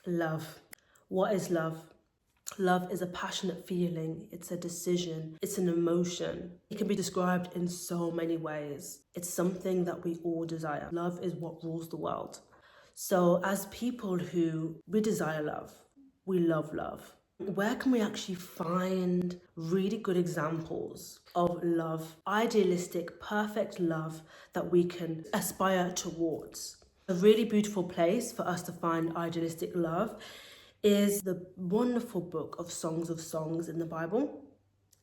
Love. What is love? Love is a passionate feeling, it's a decision, it's an emotion. It can be described in so many ways. It's something that we all desire. Love is what rules the world. So as people we desire love, we love love. Where can we actually find really good examples of love, idealistic, perfect love that we can aspire towards? A really beautiful place for us to find idealistic love is the wonderful book of Songs in the Bible.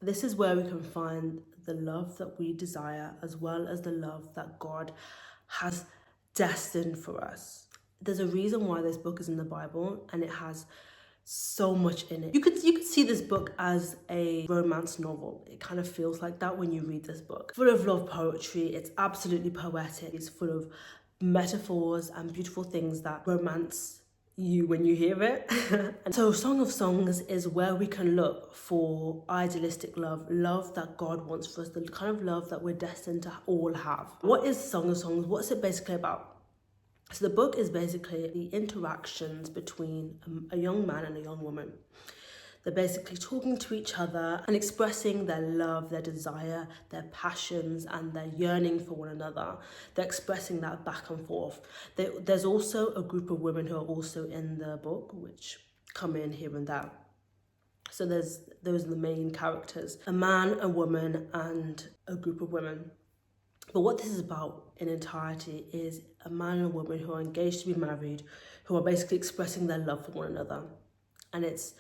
This is where we can find the love that we desire as well as the love that God has destined for us. There's a reason why this book is in the Bible, and it has so much in it. You could see this book as a romance novel. It kind of feels like that when you read this book. Full of love poetry, it's absolutely poetic. It's full of metaphors and beautiful things that romance you when you hear it. And so Song of Songs is where we can look for idealistic love, love that God wants for us, the kind of love that we're destined to all have. What is Song of Songs? What's it basically about? So the book is basically the interactions between a young man and a young woman. They're basically talking to each other and expressing their love, their desire, their passions, and their yearning for one another. They're expressing that back and forth. There's also a group of women who are also in the book, which come in here and there. So those are the main characters: a man, a woman, and a group of women. But what this is about in entirety is a man and a woman who are engaged to be married, who are basically expressing their love for one another. And it's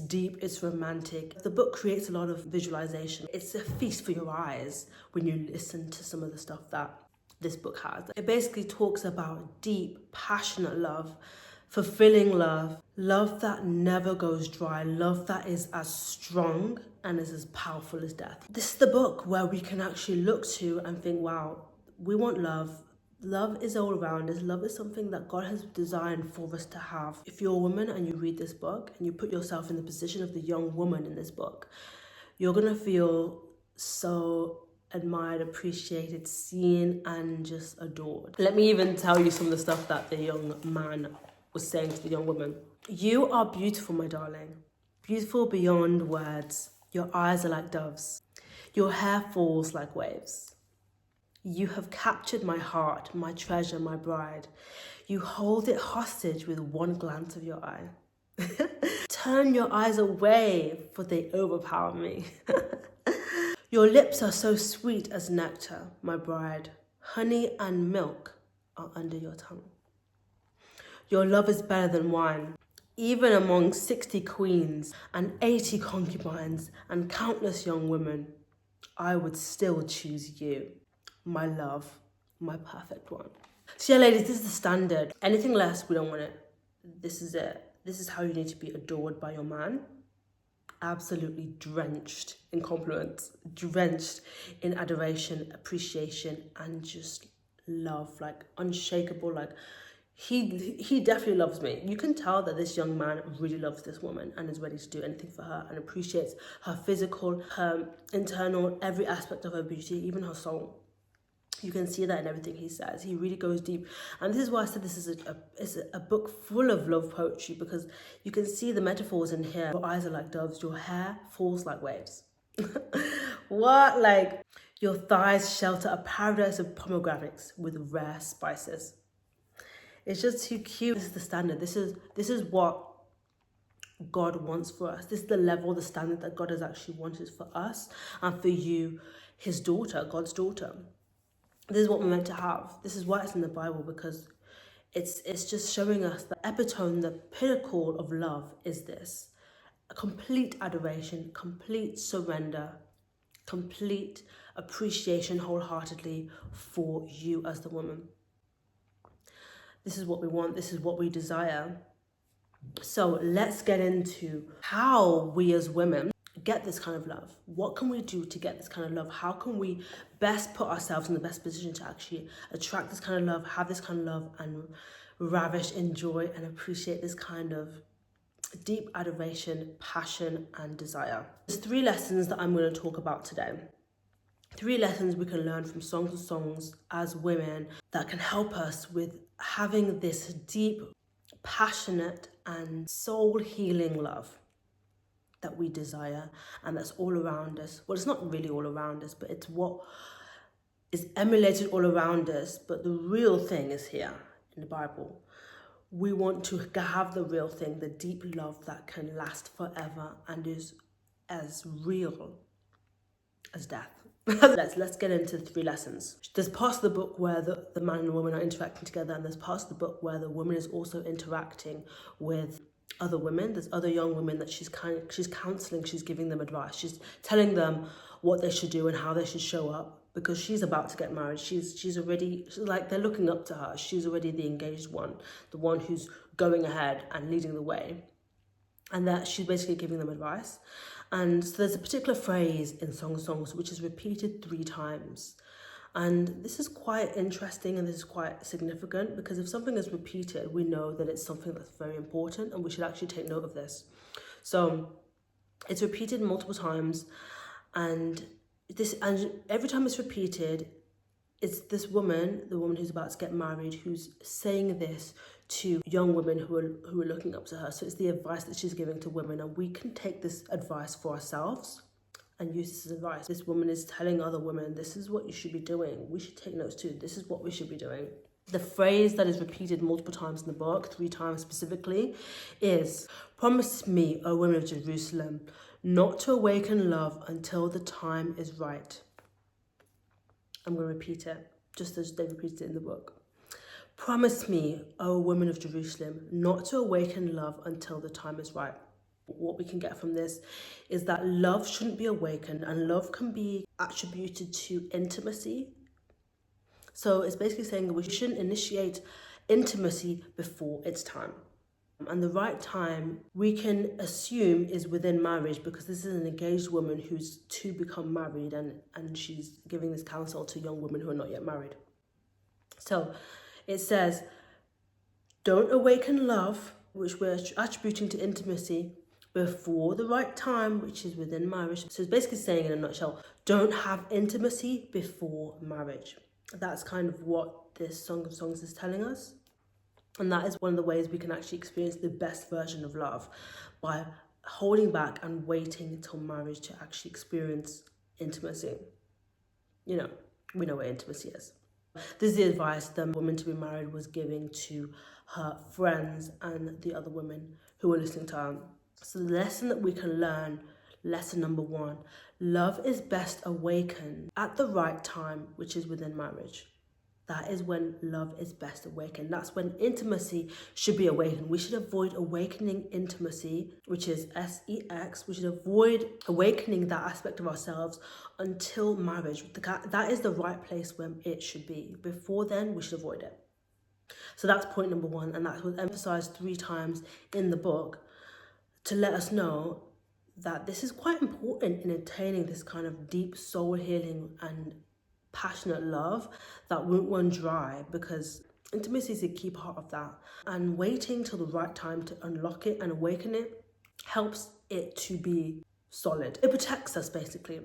deep, it's romantic. The book creates a lot of visualization. It's a feast for your eyes when you listen to some of the stuff that this book has. It basically talks about deep, passionate love, fulfilling love, love that never goes dry, love that is as strong and is as powerful as death. This is the book where we can actually look to and think, wow, we want love. Love is all around us. Love is something that God has designed for us to have. If you're a woman and you read this book and you put yourself in the position of the young woman in this book, you're going to feel so admired, appreciated, seen, and just adored. Let me even tell you some of the stuff that the young man was saying to the young woman. You are beautiful, my darling. Beautiful beyond words. Your eyes are like doves. Your hair falls like waves. You have captured my heart, my treasure, my bride. You hold it hostage with one glance of your eye. Turn your eyes away, for they overpower me. Your lips are so sweet as nectar, my bride. Honey and milk are under your tongue. Your love is better than wine. Even among 60 queens and 80 concubines and countless young women, I would still choose you. My love, my perfect one. So yeah, ladies, this is the standard. Anything less, we don't want it. This is it. This is how you need to be adored by your man. Absolutely drenched in compliments, drenched in adoration, appreciation, and just love, like unshakable. Like he definitely loves me. You can tell that this young man really loves this woman and is ready to do anything for her and appreciates her physical, her internal, every aspect of her beauty, even her soul. You can see that in everything he says. He really goes deep. And this is why I said this is a book full of love poetry, because you can see the metaphors in here. Your eyes are like doves. Your hair falls like waves. What? Like, your thighs shelter a paradise of pomegranates with rare spices. It's just too cute. This is the standard. This is what God wants for us. This is the level, the standard that God has actually wanted for us and for you, his daughter, God's daughter. This is what we're meant to have. This is why it's in the Bible, because it's just showing us the epitome, the pinnacle of love is this. A complete adoration, complete surrender, complete appreciation wholeheartedly for you as the woman. This is what we want. This is what we desire. So let's get into how we as women get this kind of love. What can we do to get this kind of love? How can we best put ourselves in the best position to actually attract this kind of love, have this kind of love, and ravish, enjoy, and appreciate this kind of deep adoration, passion, and desire? There's 3 lessons that I'm going to talk about today. 3 lessons we can learn from Songs of Songs as women that can help us with having this deep, passionate and soul healing love that we desire and that's all around us. Well, it's not really all around us, but it's what is emulated all around us. But the real thing is here in the Bible. We want to have the real thing, the deep love that can last forever and is as real as death. Let's get into the 3 lessons. There's parts of the book where the man and the woman are interacting together, and there's parts of the book where the woman is also interacting with other women. There's other young women that she's counseling, she's giving them advice, she's telling them what they should do and how they should show up, because she's about to get married. She's already, like, they're looking up to her. She's already the engaged one, the one who's going ahead and leading the way, and that she's basically giving them advice. And so there's a particular phrase in Song of Songs which is repeated 3 times. And this is quite interesting and this is quite significant, because if something is repeated, we know that it's something that's very important and we should actually take note of this. So it's repeated multiple times, and every time it's repeated, it's this woman, the woman who's about to get married, who's saying this to young women who are looking up to her. So it's the advice that she's giving to women, and we can take this advice for ourselves and use this as advice. This woman is telling other women, this is what you should be doing. We should take notes too. This is what we should be doing. The phrase that is repeated multiple times in the book, 3 times specifically, is, "Promise me, O women of Jerusalem, not to awaken love until the time is right." I'm going to repeat it, just as they repeated it in the book. "Promise me, O women of Jerusalem, not to awaken love until the time is right." What we can get from this is that love shouldn't be awakened, and love can be attributed to intimacy. So it's basically saying that we shouldn't initiate intimacy before it's time. And the right time we can assume is within marriage, because this is an engaged woman who's to become married, and she's giving this counsel to young women who are not yet married. So it says, don't awaken love, which we're attributing to intimacy, before the right time, which is within marriage. So it's basically saying, in a nutshell, don't have intimacy before marriage. That's kind of what this Song of Songs is telling us. And that is one of the ways we can actually experience the best version of love, by holding back and waiting until marriage to actually experience intimacy. You know, we know what intimacy is. This is the advice the woman to be married was giving to her friends and the other women who were listening to her. So the lesson that we can learn, lesson number 1, love is best awakened at the right time, which is within marriage. That is when love is best awakened. That's when intimacy should be awakened. We should avoid awakening intimacy, which is sex. We should avoid awakening that aspect of ourselves until marriage. That is the right place where it should be. Before then, we should avoid it. So that's point number 1, and that was emphasized 3 times in the book to let us know that this is quite important in attaining this kind of deep soul healing and passionate love that won't run dry, because intimacy is a key part of that. And waiting till the right time to unlock it and awaken it helps it to be solid. It protects us, basically,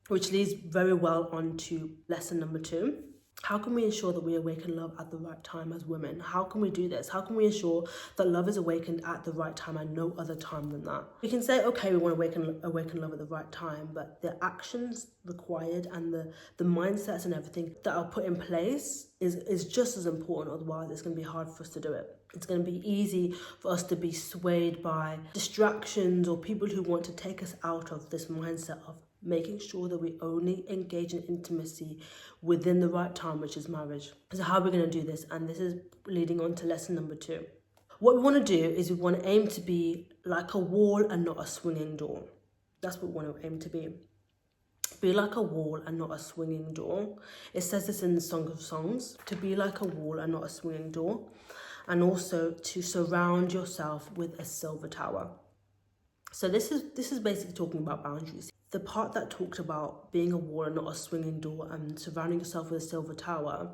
which leads very well on to lesson number 2. How can we ensure that we awaken love at the right time as women? How can we do this? How can we ensure that love is awakened at the right time and no other time than that? We can say, okay, we want to awaken love at the right time, but the actions required and the mindsets and everything that are put in place is just as important. Otherwise, it's going to be hard for us to do it. It's going to be easy for us to be swayed by distractions or people who want to take us out of this mindset of making sure that we only engage in intimacy within the right time, which is marriage. So how are we going to do this? And this is leading on to lesson number 2. What we want to do is we want to aim to be like a wall and not a swinging door. That's what we want to aim to be. Be like a wall and not a swinging door. It says this in the Song of Songs, to be like a wall and not a swinging door. And also to surround yourself with a silver tower. So this is basically talking about boundaries. The part that talked about being a wall and not a swinging door and surrounding yourself with a silver tower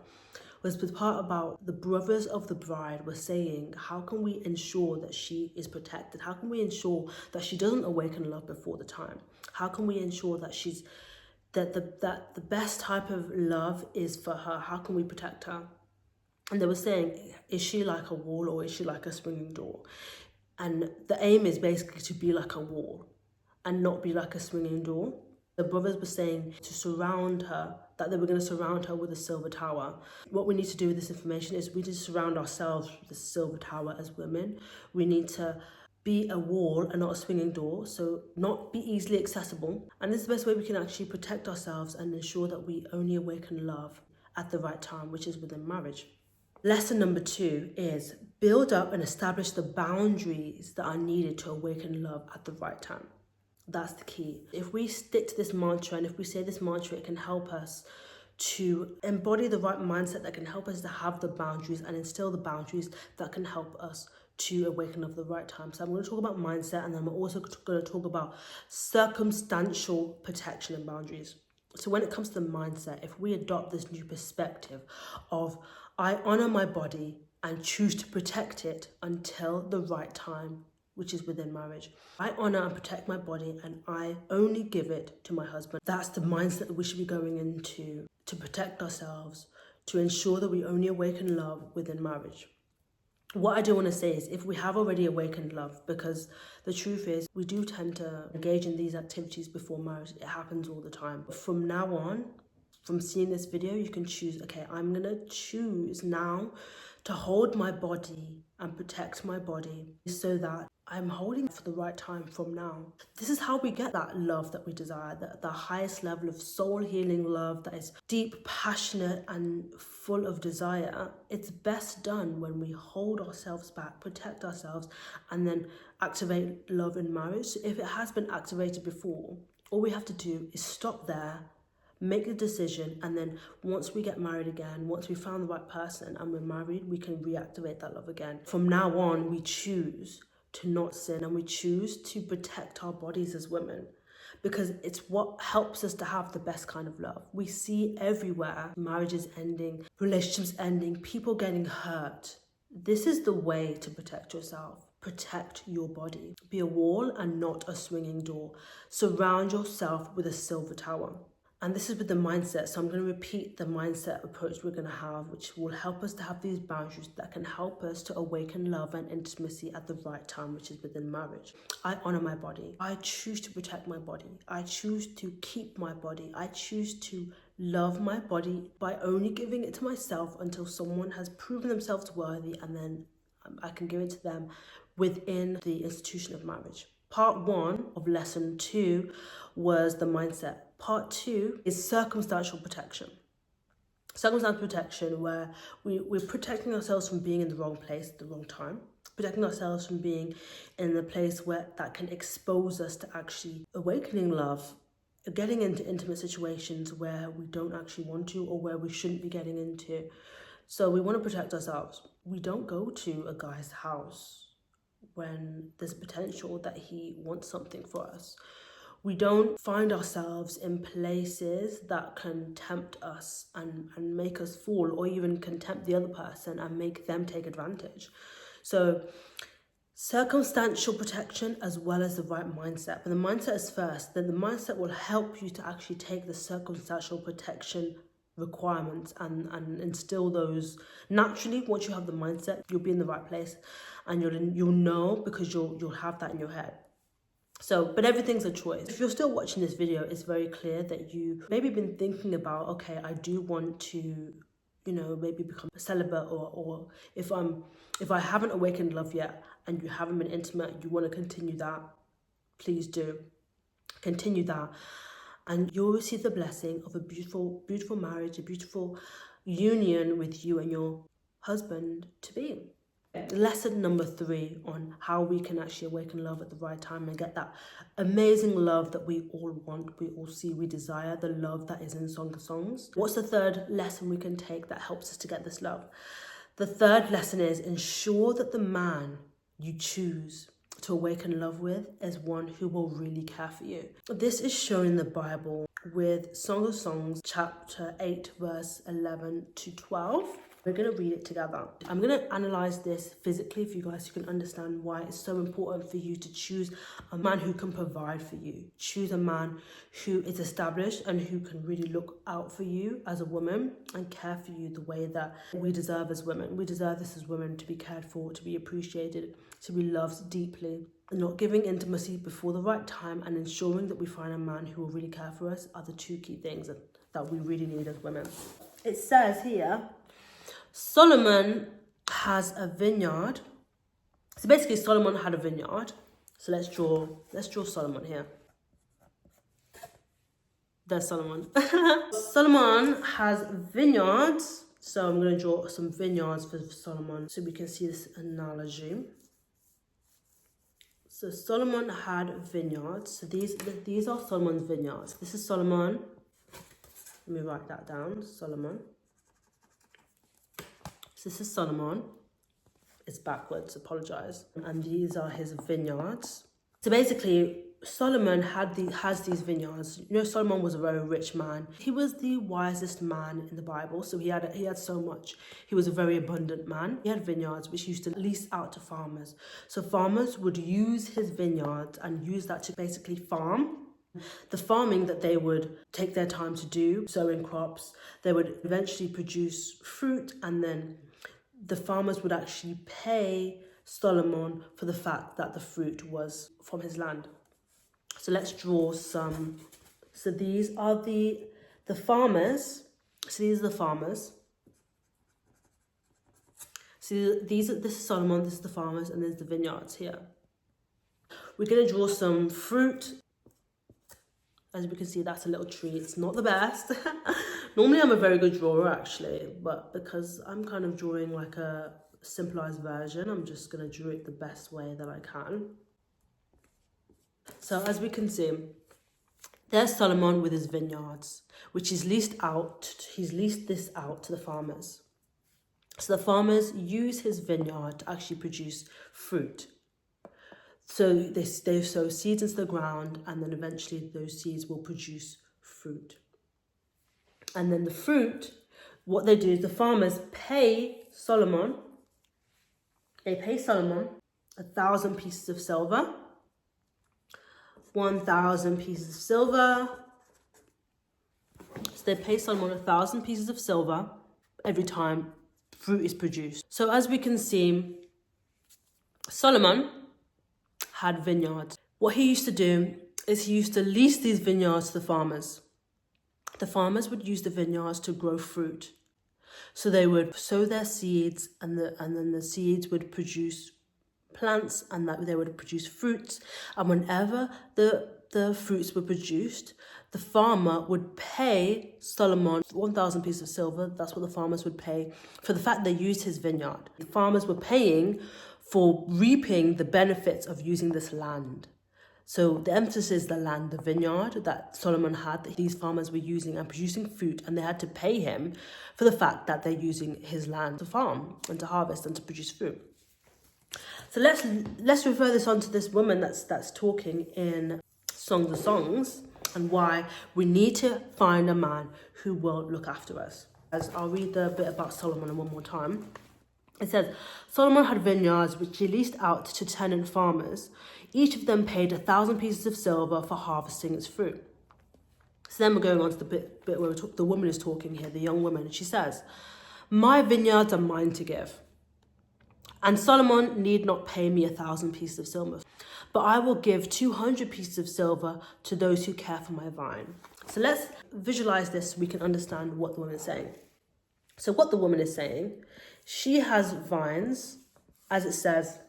was the part about the brothers of the bride were saying, how can we ensure that she is protected? How can we ensure that she doesn't awaken love before the time? How can we ensure that that the best type of love is for her? How can we protect her? And they were saying, is she like a wall or is she like a swinging door? And the aim is basically to be like a wall and not be like a swinging door. The brothers were saying to surround her, that they were going to surround her with a silver tower. What we need to do with this information is we need to surround ourselves with the silver tower as women. We need to be a wall and not a swinging door, so not be easily accessible. And this is the best way we can actually protect ourselves and ensure that we only awaken love at the right time, which is within marriage. Lesson number 2 is build up and establish the boundaries that are needed to awaken love at the right time. That's the key. If we stick to this mantra and if we say this mantra, it can help us to embody the right mindset that can help us to have the boundaries and instill the boundaries that can help us to awaken love at the right time. So I'm going to talk about mindset, and then I'm also going to talk about circumstantial protection and boundaries. So when it comes to the mindset, if we adopt this new perspective of I honor my body and choose to protect it until the right time, which is within marriage. I honor and protect my body and I only give it to my husband. That's the mindset that we should be going into to protect ourselves, to ensure that we only awaken love within marriage. What I do want to say is if we have already awakened love, because the truth is we do tend to engage in these activities before marriage. It happens all the time. From now on, from seeing this video, you can choose, okay, I'm going to choose now to hold my body and protect my body so that I'm holding for the right time from now. This is how we get that love that we desire, the highest level of soul healing love that is deep, passionate, and full of desire. It's best done when we hold ourselves back, protect ourselves, and then activate love in marriage. So if it has been activated before, all we have to do is stop there, make the decision, and then once we get married again, once we found the right person and we're married, we can reactivate that love again. From now on, we choose to not sin and we choose to protect our bodies as women, because it's what helps us to have the best kind of love. We see everywhere marriages ending, relationships ending, people getting hurt. This is the way to protect yourself. Protect your body. Be a wall and not a swinging door. Surround yourself with a silver tower. And this is with the mindset. So I'm going to repeat the mindset approach we're going to have, which will help us to have these boundaries that can help us to awaken love and intimacy at the right time, which is within marriage. I honor my body. I choose to protect my body. I choose to keep my body. I choose to love my body by only giving it to myself until someone has proven themselves worthy, and then I can give it to them within the institution of marriage. Part 1 of lesson 2 was the mindset. Part 2 is circumstantial protection. Circumstantial protection, where we're protecting ourselves from being in the wrong place at the wrong time, protecting ourselves from being in the place where that can expose us to actually awakening love, getting into intimate situations where we don't actually want to or where we shouldn't be getting into. So we want to protect ourselves. We don't go to a guy's house when there's potential that he wants something for us. We don't find ourselves in places that can tempt us and make us fall, or even can tempt the other person and make them take advantage. So circumstantial protection as well as the right mindset. But the mindset is first, then the mindset will help you to actually take the circumstantial protection requirements and instill those naturally. Once you have the mindset, you'll be in the right place, and you'll know, because you'll have that in your head. So, but everything's a choice. If you're still watching this video, it's very clear that you maybe been thinking about, okay, I do want to, maybe become a celibate, or if I haven't awakened love yet and you haven't been intimate, you want to continue that, please do. Continue that. And you'll receive the blessing of a beautiful, beautiful marriage, a beautiful union with you and your husband to be. Lesson number 3 on how we can actually awaken love at the right time and get that amazing love that we all want, we all see, we desire, the love that is in Song of Songs. What's the third lesson we can take that helps us to get this love? The third lesson is ensure that the man you choose to awaken love with is one who will really care for you. This is shown in the Bible with Song of Songs chapter 8 verse 11 to 12. We're going to read it together. I'm going to analyze this physically for you guys so you can understand why it's so important for you to choose a man who can provide for you. Choose a man who is established and who can really look out for you as a woman and care for you the way that we deserve as women. We deserve this as women, to be cared for, to be appreciated, to be loved deeply. Not giving intimacy before the right time and ensuring that we find a man who will really care for us are the two key things that we really need as women. It says here, Solomon has a vineyard. So basically Solomon had a vineyard. So let's draw Solomon here. There's Solomon. Solomon has vineyards. So I'm going to draw some vineyards for Solomon so we can see this analogy. So Solomon had vineyards. So these are Solomon's vineyards. This is Solomon. Let me write that down. Solomon. So this is Solomon. It's backwards, apologize. And these are his vineyards. So basically, Solomon has these vineyards. You know, Solomon was a very rich man. He was the wisest man in the Bible, so he had so much. He was a very abundant man. He had vineyards which he used to lease out to farmers. So farmers would use his vineyards and use that to basically farm. The farming that they would take their time to do, sowing crops, they would eventually produce fruit, and then the farmers would actually pay Solomon for the fact that the fruit was from his land. So let's draw some. So these are the farmers. So these are the farmers. So this is Solomon, this is the farmers, and there's the vineyards here. We're going to draw some fruit. As we can see, that's a little tree. It's not the best. Normally I'm a very good drawer actually, but because I'm kind of drawing like a simplified version, I'm just going to draw it the best way that I can. So as we can see, there's Solomon with his vineyards, which he's leased this out to the farmers. So the farmers use his vineyard to actually produce fruit. So they sow seeds into the ground, and then eventually those seeds will produce fruit. And then the fruit, what they do is the farmers pay Solomon. They pay Solomon 1,000 pieces of silver. 1,000 pieces of silver. So they pay Solomon 1,000 pieces of silver every time fruit is produced. So as we can see, Solomon had vineyards. What he used to do is he used to lease these vineyards to the farmers. The farmers would use the vineyards to grow fruit. So they would sow their seeds, and then the seeds would produce plants, and that they would produce fruits. And whenever the fruits were produced, the farmer would pay Solomon 1,000 pieces of silver. That's what the farmers would pay for the fact they used his vineyard. The farmers were paying for reaping the benefits of using this land. So the emphasis is the land, the vineyard that Solomon had, that these farmers were using and producing fruit, and they had to pay him for the fact that they're using his land to farm and to harvest and to produce fruit. So let's refer this on to this woman that's talking in Songs of Songs, and why we need to find a man who will look after us. As I'll read the bit about Solomon one more time. It says, Solomon had vineyards which he leased out to tenant farmers. Each of them paid 1,000 pieces of silver for harvesting its fruit. So then we're going on to the bit where the woman is talking here, the young woman. And she says, my vineyards are mine to give, and Solomon need not pay me 1,000 pieces of silver, but I will give 200 pieces of silver to those who care for my vine. So let's visualize this so we can understand what the woman is saying. So what the woman is saying, she has vines, as it says,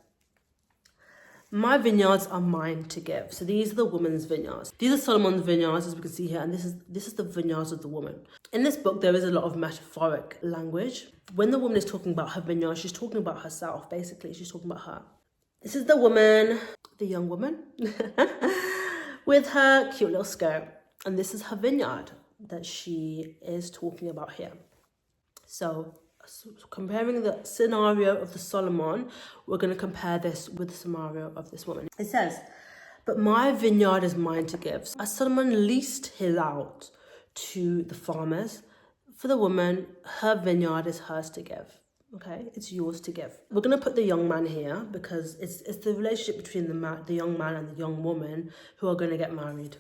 my vineyards are mine to give. So these are the woman's vineyards. These are Solomon's vineyards, as we can see here, and this is the vineyards of the woman. In this book, there is a lot of metaphoric language. When the woman is talking about her vineyard, she's talking about herself, basically. She's talking about her. This is the woman, the young woman, with her cute little skirt. And this is her vineyard that she is talking about here. So comparing the scenario of the Solomon, we're going to compare this with the scenario of this woman. It says, but my vineyard is mine to give. As Solomon leased his out to the farmers, for the woman, her vineyard is hers to give. Okay, it's yours to give. We're going to put the young man here because it's the relationship between the young man and the young woman who are going to get married.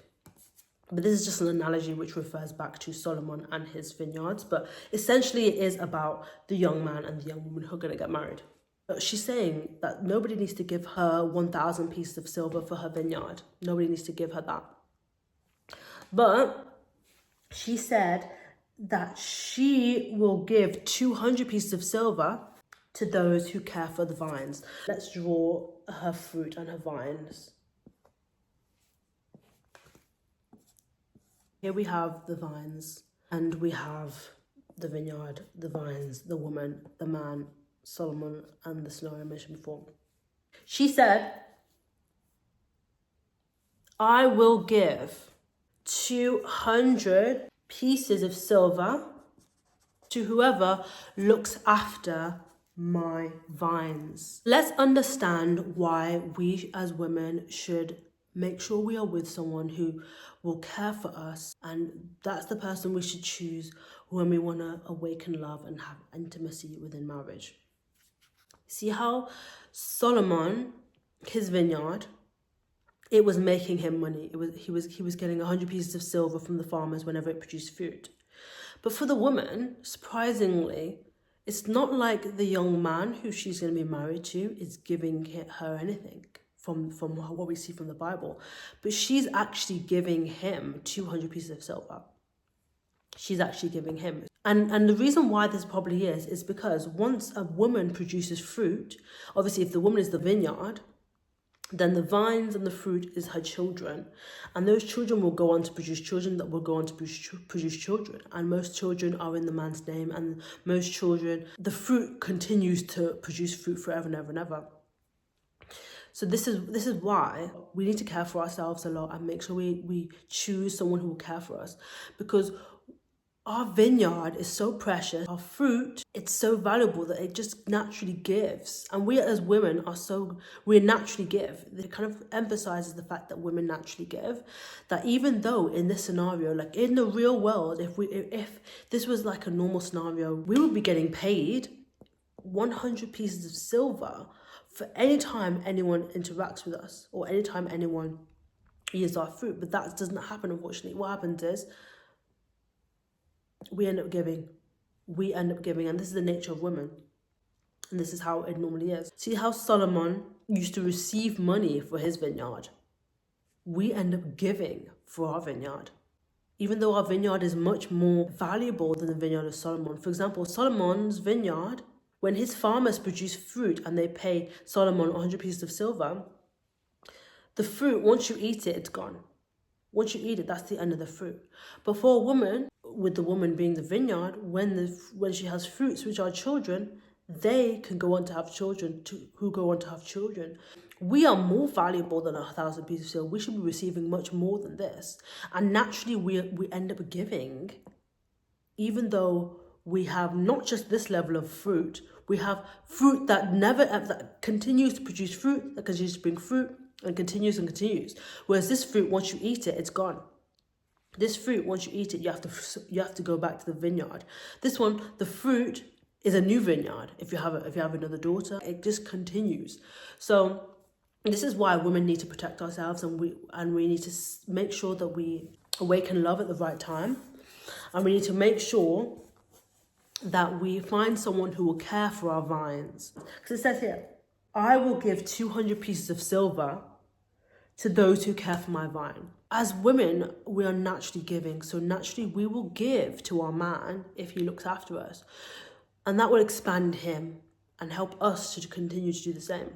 But this is just an analogy which refers back to Solomon and his vineyards. But essentially it is about the young man and the young woman who are going to get married. She's saying that nobody needs to give her 1,000 pieces of silver for her vineyard. Nobody needs to give her that. But she said that she will give 200 pieces of silver to those who care for the vines. Let's draw her fruit and her vines. Here we have the vines, and we have the vineyard, the vines, the woman, the man, Solomon, and the scenario I mentioned before. She said, I will give 200 pieces of silver to whoever looks after my vines. Let's understand why we as women should make sure we are with someone who will care for us, and that's the person we should choose when we want to awaken love and have intimacy within marriage. See how Solomon, his vineyard, it was making him money. He was getting 100 pieces of silver from the farmers whenever it produced fruit. But for the woman, surprisingly, it's not like the young man who she's going to be married to is giving her anything from what we see from the Bible. But she's actually giving him 200 pieces of silver. She's actually giving him. And the reason why this probably is because once a woman produces fruit, obviously if the woman is the vineyard, then the vines and the fruit is her children. And those children will go on to produce children that will go on to produce children. And most children are in the man's name. And most children, the fruit continues to produce fruit forever and ever and ever. So this is why we need to care for ourselves a lot and make sure we choose someone who will care for us. Because our vineyard is so precious. Our fruit, it's so valuable that it just naturally gives. And we as women we naturally give. It kind of emphasizes the fact that women naturally give. That even though in this scenario, like in the real world, if this was like a normal scenario, we would be getting paid 100 pieces of silver for any time anyone interacts with us or anytime anyone eats our fruit. But that doesn't happen, unfortunately. What happens is we end up giving, and this is the nature of women, and this is how it normally is. See how Solomon used to receive money for his vineyard? We end up giving for our vineyard, even though our vineyard is much more valuable than the vineyard of Solomon. For example, Solomon's vineyard, when his farmers produce fruit and they pay Solomon 100 pieces of silver, the fruit, once you eat it, it's gone. Once you eat it, that's the end of the fruit. But for a woman, with the woman being the vineyard, when she has fruits, which are children, they can go on to have children, who go on to have children. We are more valuable than 1,000 pieces of silver. We should be receiving much more than this. And naturally, we end up giving, even though we have not just this level of fruit, we have fruit that continues to produce fruit, that continues to bring fruit, and continues and continues. Whereas this fruit, once you eat it, it's gone. This fruit, once you eat it, you have to go back to the vineyard. This one, the fruit is a new vineyard. If you have another daughter, it just continues. So this is why women need to protect ourselves, and we need to make sure that we awaken love at the right time, and we need to make sure that we find someone who will care for our vines. Because it says here, I will give 200 pieces of silver to those who care for my vine. As women, we are naturally giving. So naturally, we will give to our man if he looks after us. And that will expand him and help us to continue to do the same.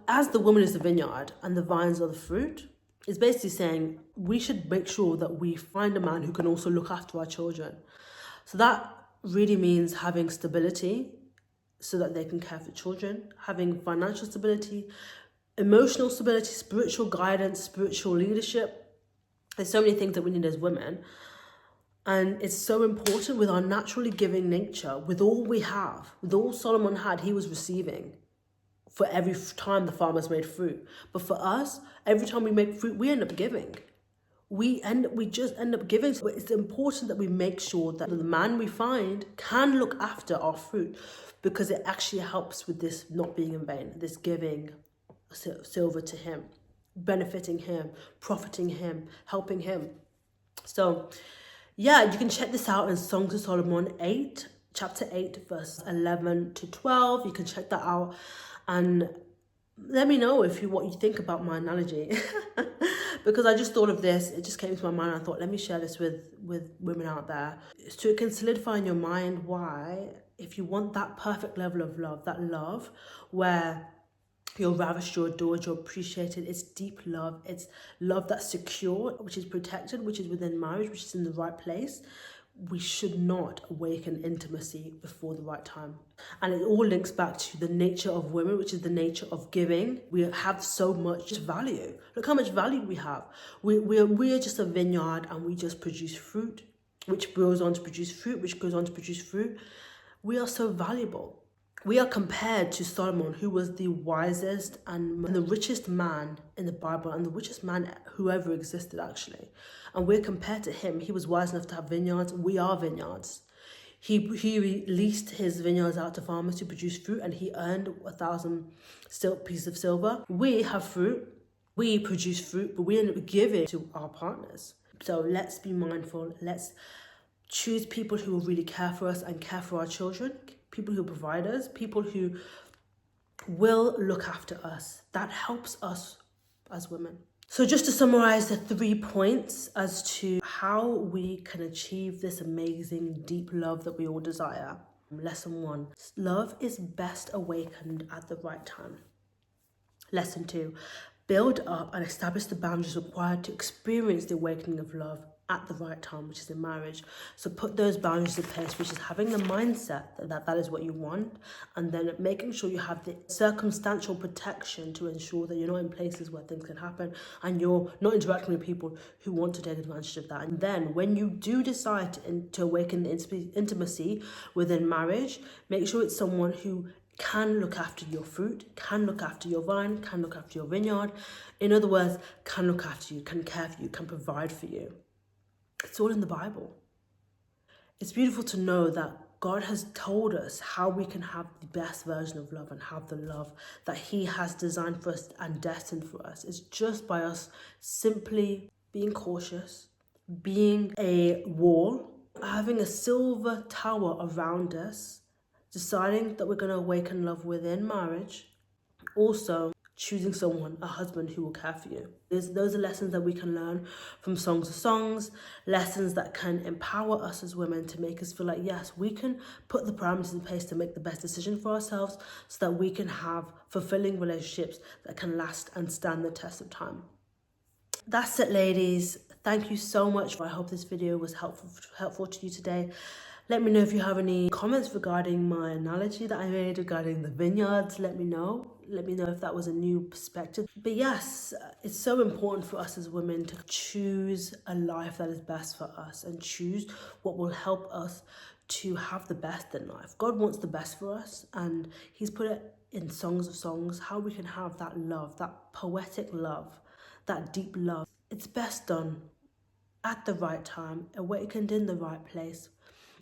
As the woman is the vineyard and the vines are the fruit, it's basically saying we should make sure that we find a man who can also look after our children. So that really means having stability so that they can care for children, having financial stability, emotional stability, spiritual guidance, spiritual leadership. There's so many things that we need as women. And it's so important with our naturally giving nature, with all we have, with all Solomon had, he was receiving for every time the farmers made fruit. But for us, every time we make fruit, we end up giving. We just end up giving. So it's important that we make sure that the man we find can look after our fruit, because it actually helps with this not being in vain, this giving silver to him, benefiting him, profiting him, helping him. So yeah, you can check this out in Songs of Solomon 8, chapter 8, verse 11 to 12. You can check that out. And let me know what you think about my analogy. Because I just thought of this, it just came to my mind. I thought, let me share this with women out there, so it can solidify in your mind why, if you want that perfect level of love, that love where you're ravished, you're adored, you're appreciated, it's deep love, it's love that's secure, which is protected, which is within marriage, which is in the right place, we should not awaken intimacy before the right time. And it all links back to the nature of women, which is the nature of giving. We have so much value. Look how much value we have. We're just a vineyard, and we just produce fruit, which goes on to produce fruit, which goes on to produce fruit. We are so valuable. We are compared to Solomon, who was the wisest and the richest man in the Bible, and the richest man who ever existed, actually. And we're compared to him. He was wise enough to have vineyards. We are vineyards. He leased his vineyards out to farmers to produce fruit, and he earned 1,000 pieces of silver. We have fruit. We produce fruit, but we end up giving to our partners. So let's be mindful. Let's choose people who will really care for us and care for our children. People who provide us, people who will look after us. That helps us as women. So just to summarize the 3 points as to how we can achieve this amazing deep love that we all desire. Lesson 1, love is best awakened at the right time. Lesson 2, build up and establish the boundaries required to experience the awakening of love at the right time, which is in marriage. So put those boundaries in place, which is having the mindset that is what you want, and then making sure you have the circumstantial protection to ensure that you're not in places where things can happen, and you're not interacting with people who want to take advantage of that. And then when you do decide to awaken the intimacy within marriage, make sure it's someone who can look after your fruit, can look after your vine, can look after your vineyard. In other words, can look after you, can care for you, can provide for you. It's all in the Bible. It's beautiful to know that God has told us how we can have the best version of love and have the love that He has designed for us and destined for us. It's just by us simply being cautious, being a wall, having a silver tower around us, deciding that we're going to awaken love within marriage, also choosing someone, a husband who will care for you. Those are lessons that we can learn from Songs of Songs, lessons that can empower us as women to make us feel like, yes, we can put the parameters in place to make the best decision for ourselves so that we can have fulfilling relationships that can last and stand the test of time. That's it, ladies. Thank you so much. I hope this video was helpful to you today. Let me know if you have any comments regarding my analogy that I made regarding the vineyards. Let me know. Let me know if that was a new perspective. But yes, it's so important for us as women to choose a life that is best for us and choose what will help us to have the best in life. God wants the best for us, and He's put it in Songs of Songs, how we can have that love, that poetic love, that deep love. It's best done at the right time, awakened in the right place.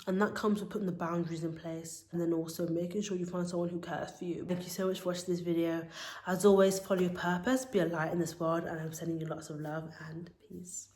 And that comes with putting the boundaries in place, and then also making sure you find someone who cares for you. Thank you so much for watching this video. As always, follow your purpose, be a light in this world, and I'm sending you lots of love and peace.